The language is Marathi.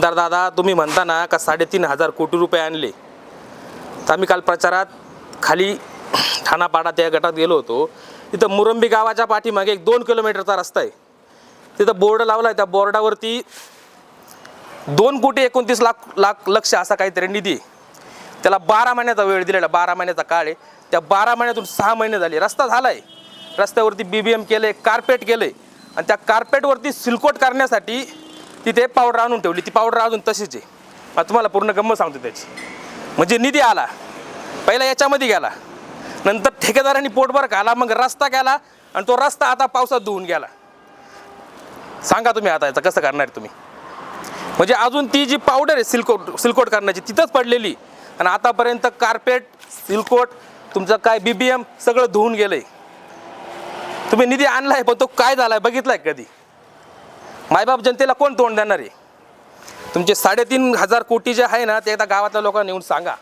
आमदार दादा, तुम्ही म्हणता ना का 3,500 कोटी रुपये आणले, तर आम्ही काल प्रचारात खाली ठाणापाडा त्या गटात गेलो होतो. तिथं मुरंबी गावाच्या पाठीमागे एक 2 किलोमीटरचा रस्ता आहे. तिथं बोर्ड लावला आहे. त्या बोर्डावरती 2,29,00,000 लक्ष असा काहीतरी निधी आहे. त्याला 12 महिन्याचा वेळ दिलेला, 12 महिन्याचा काळ आहे. त्या 12 महिन्यातून 6 महिने झाले, रस्ता झाला आहे. रस्त्यावरती BBM केलं आहे, कार्पेट केलं आहे. आणि त्या कार्पेटवरती सिलकोट करण्यासाठी तिथे पावडर आणून ठेवली. ती पावडर अजून तशीच आहे. आता तुम्हाला पूर्ण गंमत सांगतो त्याची. म्हणजे निधी आला, पहिला याच्यामध्ये गेला, नंतर ठेकेदारांनी पोटभर खाला, मग रस्ता केला, आणि तो रस्ता आता पावसात धुवून गेला. सांगा तुम्ही आता याचं कसं करणार तुम्ही? म्हणजे अजून ती जी पावडर आहे सिलकोट करण्याची तिथंच पडलेली, आणि आतापर्यंत कार्पेट, सिलकोट, तुमचं काय BBM सगळं धुवून गेलंय. तुम्ही निधी आणलाय, पण तो काय झालाय बघितलाय कधी? मायबाप जनतेला कोण तोंड देणार आहे? तुमचे 3,500 कोटी जे आहे ना, ते एकदा गावातल्या लोकांना येऊन सांगा.